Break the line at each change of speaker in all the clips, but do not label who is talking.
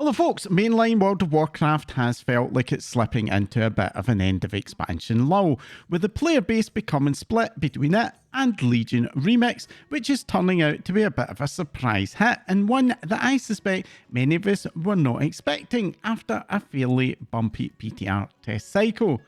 Well, folks, mainline World of Warcraft has felt like it's slipping into a bit of an end of expansion lull, with the player base becoming split between it and Legion Remix, which is turning out to be a bit of a surprise hit, and one that I suspect many of us were not expecting after a fairly bumpy PTR test cycle.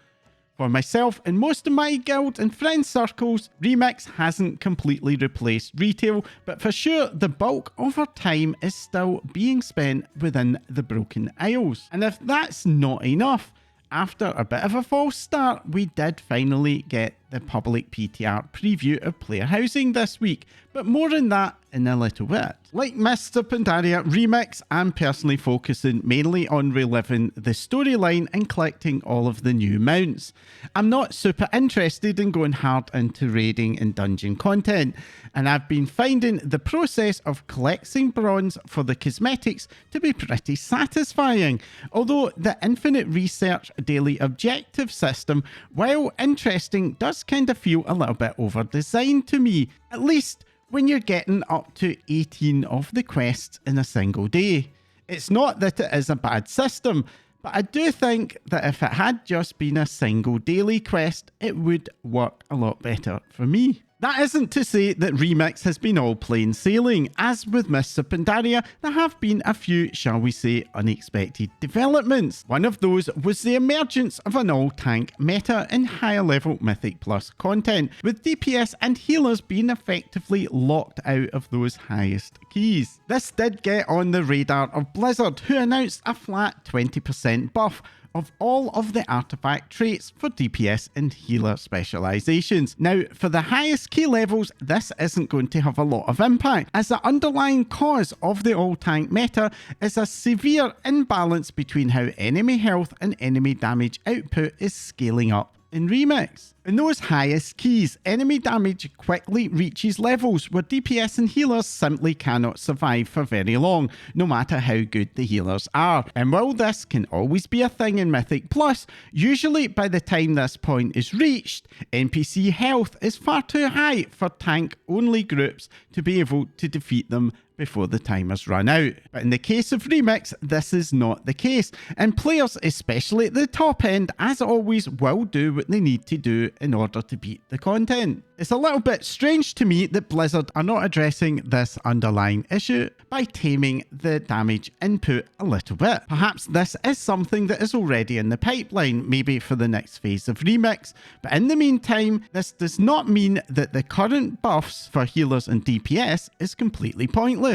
For myself and most of my guild and friend circles, Remix hasn't completely replaced retail, but for sure the bulk of our time is still being spent within the Broken Isles. And if that's not enough, after a bit of a false start, we did finally get the public PTR preview of player housing this week, but more on that in a little bit. Like Mr. Pandaria Remix, I'm personally focusing mainly on reliving the storyline and collecting all of the new mounts. I'm not super interested in going hard into raiding and dungeon content, and I've been finding the process of collecting bronze for the cosmetics to be pretty satisfying, although the infinite research daily objective system, while interesting, does kind of feel a little bit over-designed to me, at least when you're getting up to 18 of the quests in a single day. It's not that it is a bad system, but I do think that if it had just been a single daily quest, it would work a lot better for me. That isn't to say that Remix has been all plain sailing. As with Mr. Pandaria, there have been a few, shall we say, unexpected developments. One of those was the emergence of an all-tank meta in higher level Mythic Plus content, with DPS and healers being effectively locked out of those highest keys. This did get on the radar of Blizzard, who announced a flat 20% buff of all of the artifact traits for DPS and healer specializations. Now, for the highest key levels, this isn't going to have a lot of impact, as the underlying cause of the all-tank meta is a severe imbalance between how enemy health and enemy damage output is scaling up in Remix. In those highest keys, enemy damage quickly reaches levels where DPS and healers simply cannot survive for very long, no matter how good the healers are. And while this can always be a thing in Mythic Plus, usually by the time this point is reached, NPC health is far too high for tank-only groups to be able to defeat them before the timers run out. But in the case of Remix, this is not the case, and players, especially at the top end, as always, will do what they need to do in order to beat the content. It's a little bit strange to me that Blizzard are not addressing this underlying issue by taming the damage input a little bit. Perhaps this is something that is already in the pipeline, maybe for the next phase of Remix, but in the meantime, this does not mean that the current buffs for healers and DPS is completely pointless.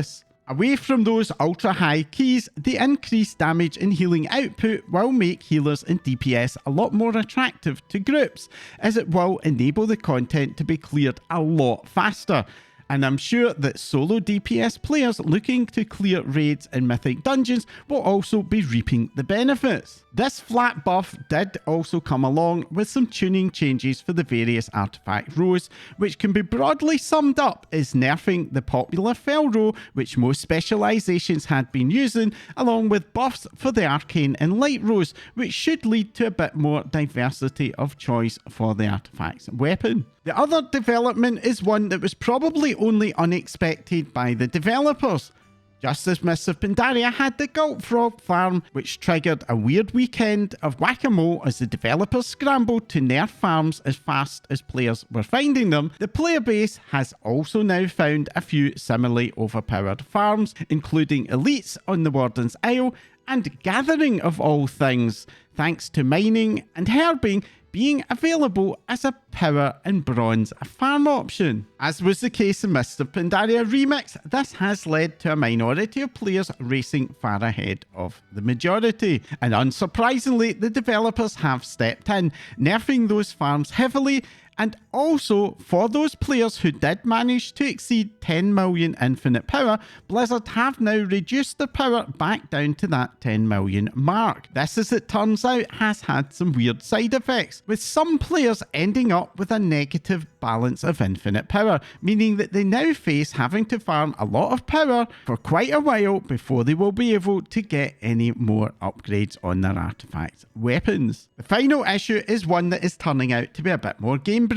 Away from those ultra high keys, the increased damage and healing output will make healers and DPS a lot more attractive to groups, as it will enable the content to be cleared a lot faster. And I'm sure that solo DPS players looking to clear raids in Mythic Dungeons will also be reaping the benefits. This flat buff did also come along with some tuning changes for the various artifact rows, which can be broadly summed up as nerfing the popular fell row, which most specializations had been using, along with buffs for the arcane and light rows, which should lead to a bit more diversity of choice for the artifact's weapon. The other development is one that was probably only unexpected by the developers. Just as Mr. Pandaria had the Gulp frog farm, which triggered a weird weekend of whack-a-mole as the developers scrambled to nerf farms as fast as players were finding them, the player base has also now found a few similarly overpowered farms, including elites on the Warden's Isle and gathering of all things, thanks to mining and herbing being available as a power and bronze farm option. As was the case in Mr. Pandaria Remix, this has led to a minority of players racing far ahead of the majority. And unsurprisingly, the developers have stepped in, nerfing those farms heavily. And also, for those players who did manage to exceed 10 million infinite power, Blizzard have now reduced their power back down to that 10 million mark. This, as it turns out, has had some weird side effects, with some players ending up with a negative balance of infinite power, meaning that they now face having to farm a lot of power for quite a while before they will be able to get any more upgrades on their artifact weapons. The final issue is one that is turning out to be a bit more game-breaking,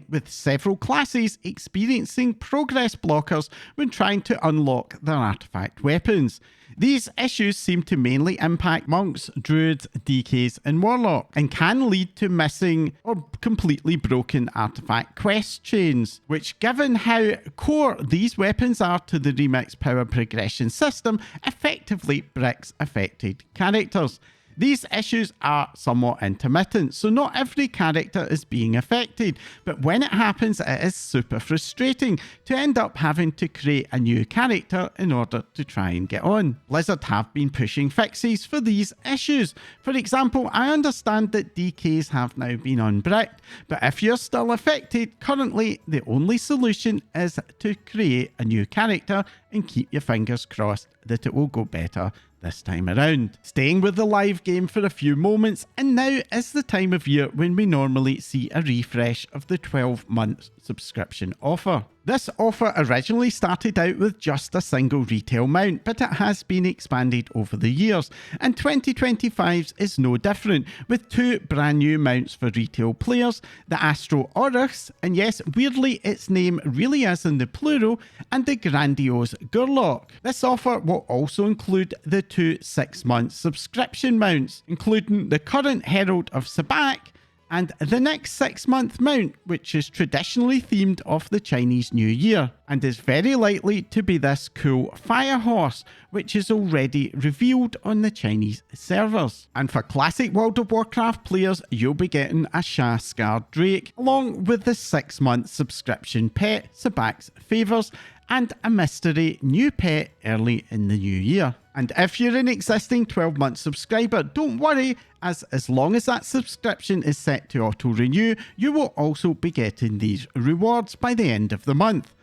with several classes experiencing progress blockers when trying to unlock their artifact weapons. These issues seem to mainly impact monks, druids, DKs and warlocks, and can lead to missing or completely broken artifact quest chains, which, given how core these weapons are to the remix power progression system, effectively bricks affected characters. These issues are somewhat intermittent, so not every character is being affected, but when it happens, it is super frustrating to end up having to create a new character in order to try and get on. Blizzard have been pushing fixes for these issues. For example, I understand that DKs have now been unbricked, but if you're still affected, currently the only solution is to create a new character and keep your fingers crossed that it will go better this time around. Staying with the live game for a few moments, and now is the time of year when we normally see a refresh of the 12-month subscription offer. This offer originally started out with just a single retail mount, but it has been expanded over the years, and 2025's is no different, with 2 brand new mounts for retail players, the Astro Oryx, and yes, weirdly its name really is in the plural, and the Grandiose Gurlock. This offer will also include the 2 6-month subscription mounts, including the current Herald of Sabak and the next 6-month mount, which is traditionally themed off the Chinese New Year, and is very likely to be this cool Fire Horse, which is already revealed on the Chinese servers. And for classic World of Warcraft players, you'll be getting a Shah-Scarred Drake, along with the 6-month subscription pet, Sabak's Favours, and a mystery new pet early in the new year. And if you're an existing 12-month subscriber, don't worry, as long as that subscription is set to auto-renew, you will also be getting these rewards by the end of the month.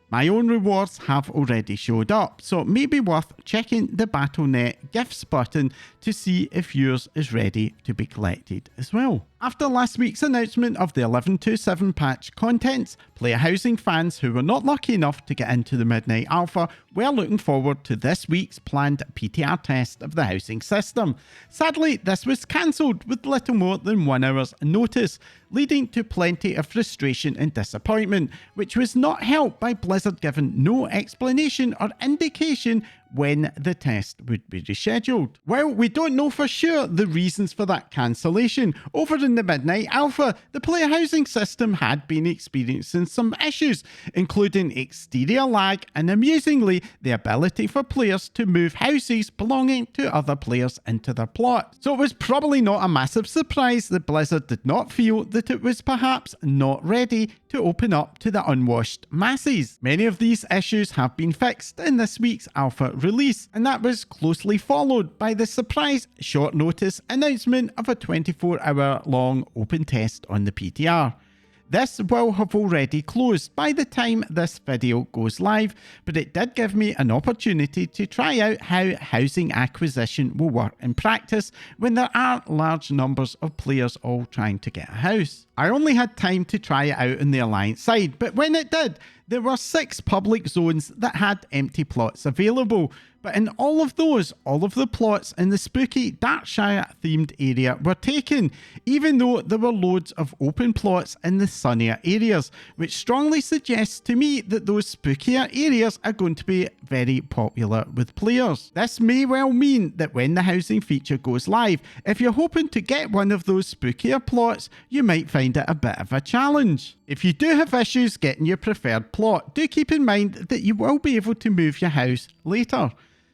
My own rewards have already showed up, so it may be worth checking the Battle.net gifts button to see if yours is ready to be collected as well. After last week's announcement of the 11.27 patch contents, player housing fans who were not lucky enough to get into the Midnight Alpha were looking forward to this week's planned PTR test of the housing system. Sadly, this was cancelled with little more than 1 hour's notice, leading to plenty of frustration and disappointment, which was not helped by Blizzard giving no explanation or indication when the test would be rescheduled. Well, we don't know for sure the reasons for that cancellation. Over in the Midnight Alpha, the player housing system had been experiencing some issues, including exterior lag and, amusingly, the ability for players to move houses belonging to other players into their plot. So it was probably not a massive surprise that Blizzard did not feel that it was perhaps not ready to open up to the unwashed masses. Many of these issues have been fixed in this week's Alpha release, and that was closely followed by the surprise short notice announcement of a 24-hour long open test on the PTR. This will have already closed by the time this video goes live, but it did give me an opportunity to try out how housing acquisition will work in practice when there are large numbers of players all trying to get a house. I only had time to try it out on the Alliance side, but when it did, there were 6 public zones that had empty plots available. But in all of those, all of the plots in the spooky Darkshire themed area were taken, even though there were loads of open plots in the sunnier areas, which strongly suggests to me that those spookier areas are going to be very popular with players. This may well mean that when the housing feature goes live, if you're hoping to get one of those spookier plots, you might find it a bit of a challenge. If you do have issues getting your preferred plot, do keep in mind that you will be able to move your house later.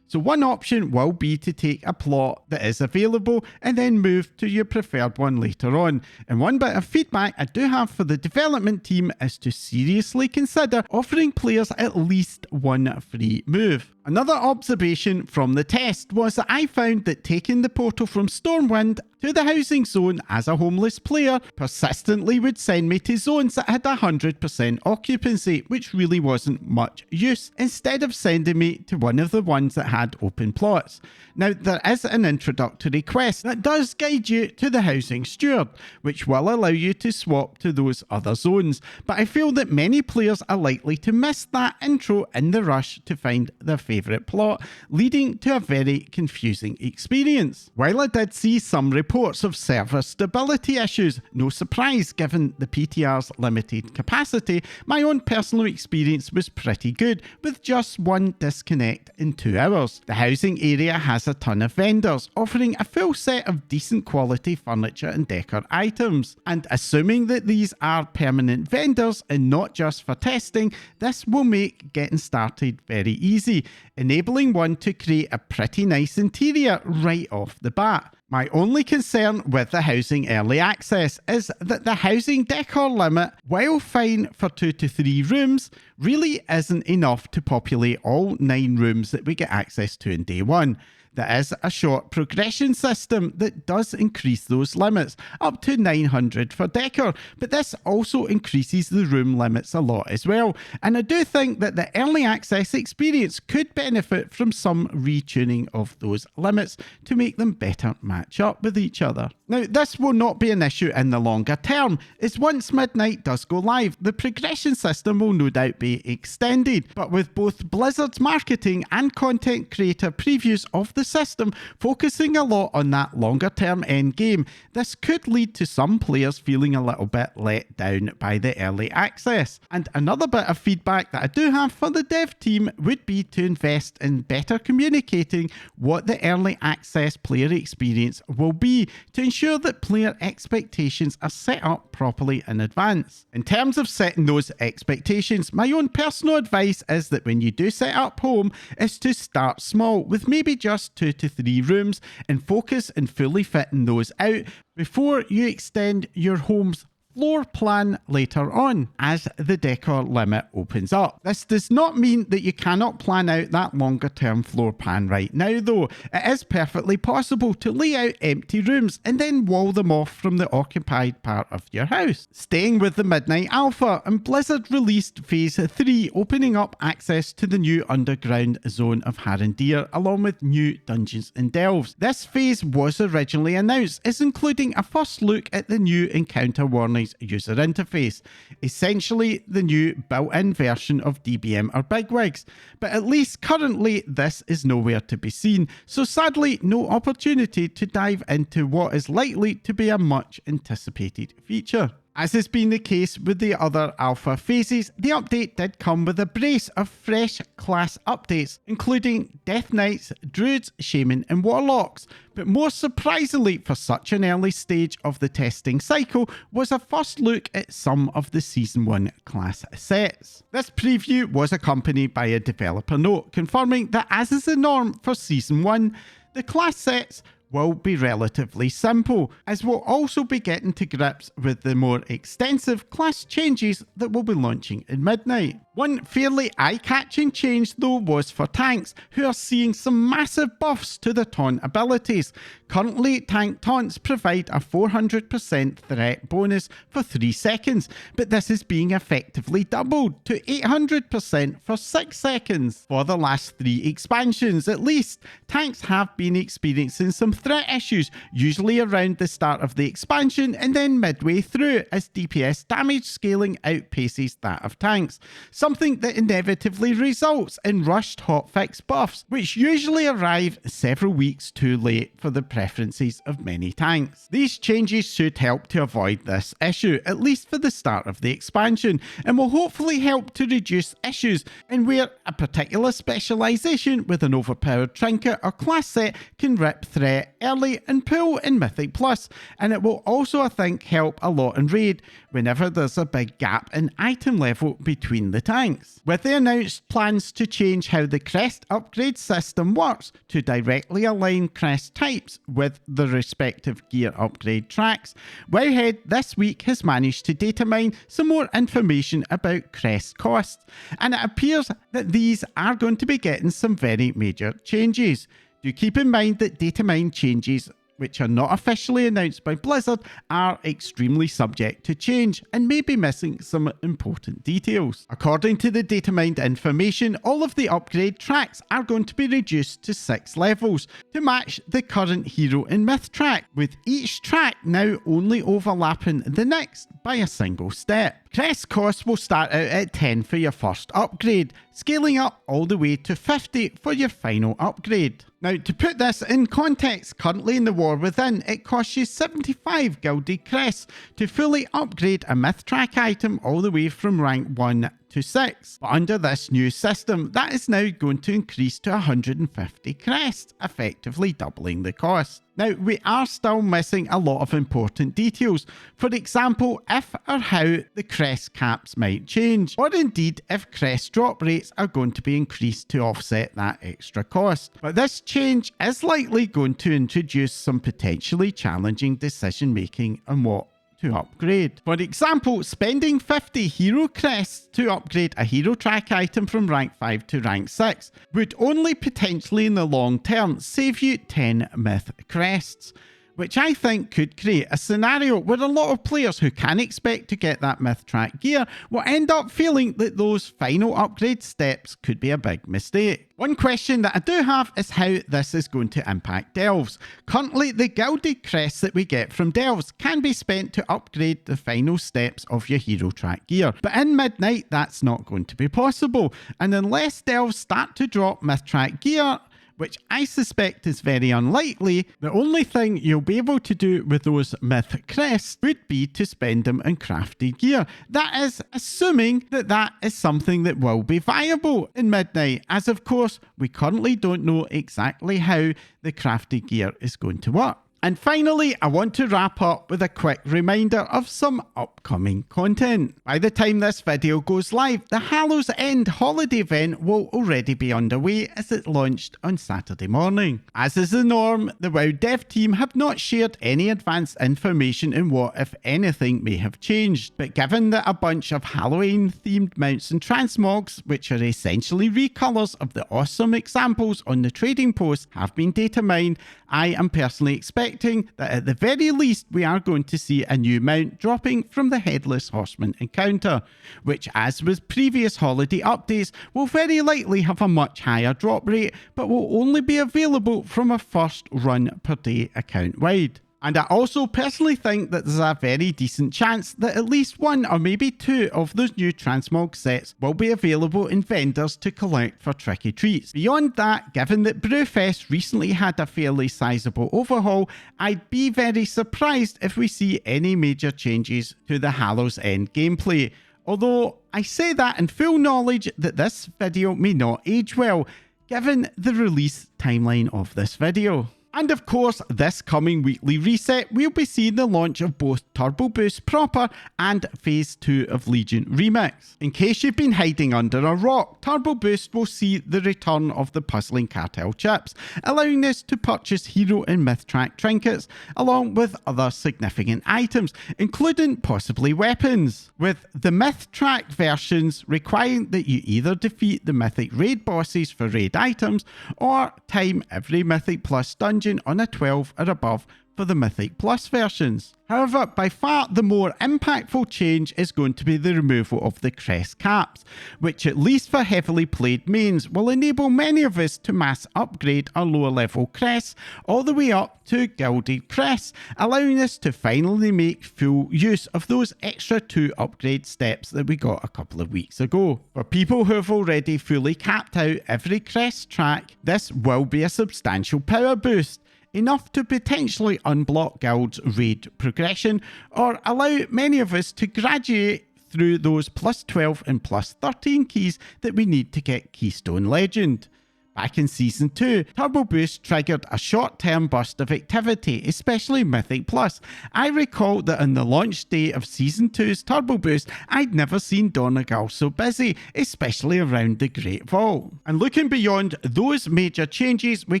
So one option will be to take a plot that is available and then move to your preferred one later on. And one bit of feedback I do have for the development team is to seriously consider offering players at least one free move. Another observation from the test was that I found that taking the portal from Stormwind to the housing zone as a homeless player persistently would send me to zones that had 100% occupancy, which really wasn't much use, instead of sending me to one of the ones that had open plots. Now, there is an introductory quest that does guide you to the housing steward, which will allow you to swap to those other zones, but I feel that many players are likely to miss that intro in the rush to find their favourite plot, leading to a very confusing experience. While I did see some reports reports of server stability issues. No surprise, given the PTR's limited capacity. My own personal experience was pretty good, with just one disconnect in 2 hours. The housing area has a ton of vendors, offering a full set of decent quality furniture and decor items. And assuming that these are permanent vendors and not just for testing, this will make getting started very easy, enabling one to create a pretty nice interior right off the bat. My only concern with the housing early access is that the housing decor limit, while fine for 2 to 3 rooms, really isn't enough to populate all 9 rooms that we get access to in day 1. There is a short progression system that does increase those limits, up to 900 for decor, but this also increases the room limits a lot as well, and I do think that the early access experience could benefit from some retuning of those limits to make them better match up with each other. Now, this will not be an issue in the longer term, as once Midnight does go live, the progression system will no doubt be extended, but with both Blizzard's marketing and content creator previews of the system focusing a lot on that longer term end game, this could lead to some players feeling a little bit let down by the early access. And another bit of feedback that I do have for the dev team would be to invest in better communicating what the early access player experience will be, to ensure that player expectations are set up properly in advance. In terms of setting those expectations, my own personal advice is that when you do set up home, is to start small with maybe just 2 to 3 rooms and focus on fully fitting those out before you extend your home's floor plan later on as the decor limit opens up. This does not mean that you cannot plan out that longer term floor plan right now though. It is perfectly possible to lay out empty rooms and then wall them off from the occupied part of your house. Staying with the Midnight Alpha, and Blizzard released Phase 3, opening up access to the new underground zone of Harendir along with new dungeons and delves. This phase was originally announced as including a first look at the new encounter warnings user interface, essentially the new built-in version of DBM or Bigwigs, but at least currently this is nowhere to be seen, so sadly no opportunity to dive into what is likely to be a much anticipated feature. As has been the case with the other alpha phases, the update did come with a brace of fresh class updates, including Death Knights, Druids, Shaman and Warlocks, but more surprisingly for such an early stage of the testing cycle was a first look at some of the Season 1 class sets. This preview was accompanied by a developer note confirming that, as is the norm for Season 1, the class sets will be relatively simple, as we'll also be getting to grips with the more extensive class changes that will be launching in Midnight. One fairly eye-catching change though was for tanks, who are seeing some massive buffs to their taunt abilities. Currently, tank taunts provide a 400% threat bonus for 3 seconds, but this is being effectively doubled to 800% for 6 seconds. For the last 3 expansions at least, tanks have been experiencing some threat issues, usually around the start of the expansion and then midway through, as DPS damage scaling outpaces that of tanks. Something that inevitably results in rushed hotfix buffs, which usually arrive several weeks too late for the preferences of many tanks. These changes should help to avoid this issue, at least for the start of the expansion, and will hopefully help to reduce issues in where a particular specialisation with an overpowered trinket or class set can rip threat early and pull in Mythic Plus, and it will also, I think, help a lot in Raid whenever there's a big gap in item level between the tanks. With the announced plans to change how the Crest upgrade system works to directly align Crest types with the respective gear upgrade tracks, Wowhead this week has managed to data mine some more information about Crest costs, and it appears that these are going to be getting some very major changes. Do keep in mind that data mine changes, which are not officially announced by Blizzard, are extremely subject to change and may be missing some important details. According to the data mined information, all of the upgrade tracks are going to be reduced to 6 levels to match the current hero and myth track, with each track now only overlapping the next by a single step. Crest costs will start out at 10 for your first upgrade, scaling up all the way to 50 for your final upgrade. Now, to put this in context, currently in the War Within, it costs you 75 gilded crests to fully upgrade a myth track item all the way from rank 1 to 6. But under this new system, that is now going to increase to 150 crests, effectively doubling the cost. Now, we are still missing a lot of important details. For example, if or how the crest caps might change, or indeed if crest drop rates are going to be increased to offset that extra cost. But this change is likely going to introduce some potentially challenging decision making on what to upgrade. For example, spending 50 hero crests to upgrade a hero track item from rank 5 to rank 6 would only potentially in the long term save you 10 myth crests, which I think could create a scenario where a lot of players who can expect to get that myth track gear will end up feeling that those final upgrade steps could be a big mistake. One question that I do have is how this is going to impact delves. Currently, the gilded crests that we get from delves can be spent to upgrade the final steps of your hero track gear, but in Midnight that's not going to be possible, and unless delves start to drop myth track gear, which I suspect is very unlikely, the only thing you'll be able to do with those myth crests would be to spend them in crafted gear. That is assuming that that is something that will be viable in Midnight, as of course we currently don't know exactly how the crafted gear is going to work. And finally, I want to wrap up with a quick reminder of some upcoming content. By the time this video goes live, the Hallows End holiday event will already be underway as it launched on Saturday morning. As is the norm, the WoW dev team have not shared any advanced information on what, if anything, may have changed. But given that a bunch of Halloween themed mounts and transmogs, which are essentially recolors of the awesome examples on the trading post, have been data mined, I am personally expecting that at the very least we are going to see a new mount dropping from the Headless Horseman encounter, which, as with previous holiday updates, will very likely have a much higher drop rate, but will only be available from a first run per day account wide. And I also personally think that there's a very decent chance that at least one or maybe two of those new transmog sets will be available in vendors to collect for tricky treats. Beyond that, given that Brewfest recently had a fairly sizable overhaul, I'd be very surprised if we see any major changes to the Hallows End gameplay. Although I say that in full knowledge that this video may not age well, given the release timeline of this video. And of course, this coming weekly reset, we'll be seeing the launch of both Turbo Boost proper and Phase 2 of Legion Remix. In case you've been hiding under a rock, Turbo Boost will see the return of the puzzling cartel chips, allowing us to purchase hero and myth track trinkets, along with other significant items, including possibly weapons, with the myth track versions requiring that you either defeat the mythic raid bosses for raid items, or time every mythic plus dungeon on a 12 or above for the Mythic Plus versions. However, by far the more impactful change is going to be the removal of the crest caps, which at least for heavily played mains will enable many of us to mass upgrade our lower level crests all the way up to gilded crests, allowing us to finally make full use of those extra 2 upgrade steps that we got a couple of weeks ago. For people who have already fully capped out every crest track, this will be a substantial power boost, enough to potentially unblock guilds' raid progression, or allow many of us to graduate through those plus 12 and plus 13 keys that we need to get Keystone Legend. Back in Season 2, Turbo Boost triggered a short-term burst of activity, especially Mythic Plus. I recall that on the launch day of Season 2's Turbo Boost, I'd never seen Donegal so busy, especially around the Great Vault. And looking beyond those major changes, we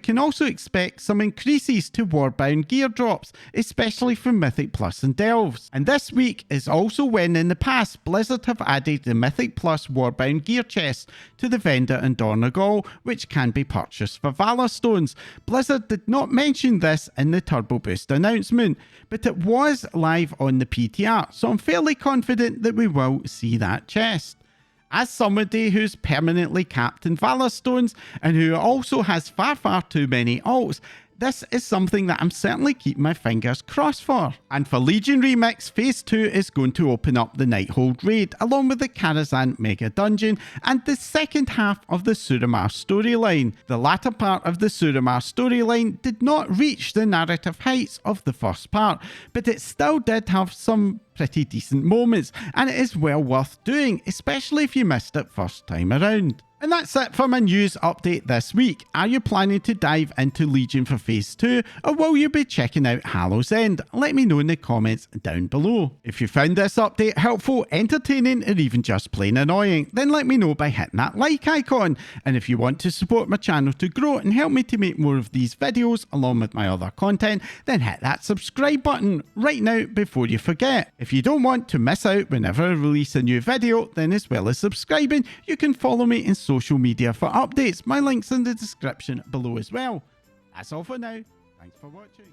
can also expect some increases to Warbound gear drops, especially from Mythic Plus and Delves. And this week is also when in the past Blizzard have added the Mythic Plus Warbound gear chests to the vendor in Donegal, which can be purchased for Valor Stones. Blizzard did not mention this in the Turbo Boost announcement, but it was live on the PTR, so I'm fairly confident that we will see that chest. As somebody who's permanently capped in Valor Stones and who also has far too many alts, This is something that I'm certainly keeping my fingers crossed for. And for Legion Remix, Phase 2 is going to open up the Nighthold raid, along with the Karazhan Mega Dungeon, and the second half of the Suramar storyline. The latter part of the Suramar storyline did not reach the narrative heights of the first part, but it still did have some pretty decent moments, and it is well worth doing, especially if you missed it first time around. And that's it for my news update this week. Are you planning to dive into Legion for Phase 2, or will you be checking out Hallows End? Let me know in the comments down below. If you found this update helpful, entertaining, or even just plain annoying, then let me know by hitting that like icon. And if you want to support my channel to grow and help me to make more of these videos along with my other content, then hit that subscribe button right now before you forget. If you don't want to miss out whenever I release a new video, then as well as subscribing, you can follow me in social media for updates. My link's in the description below as well. That's all for now. Thanks for watching.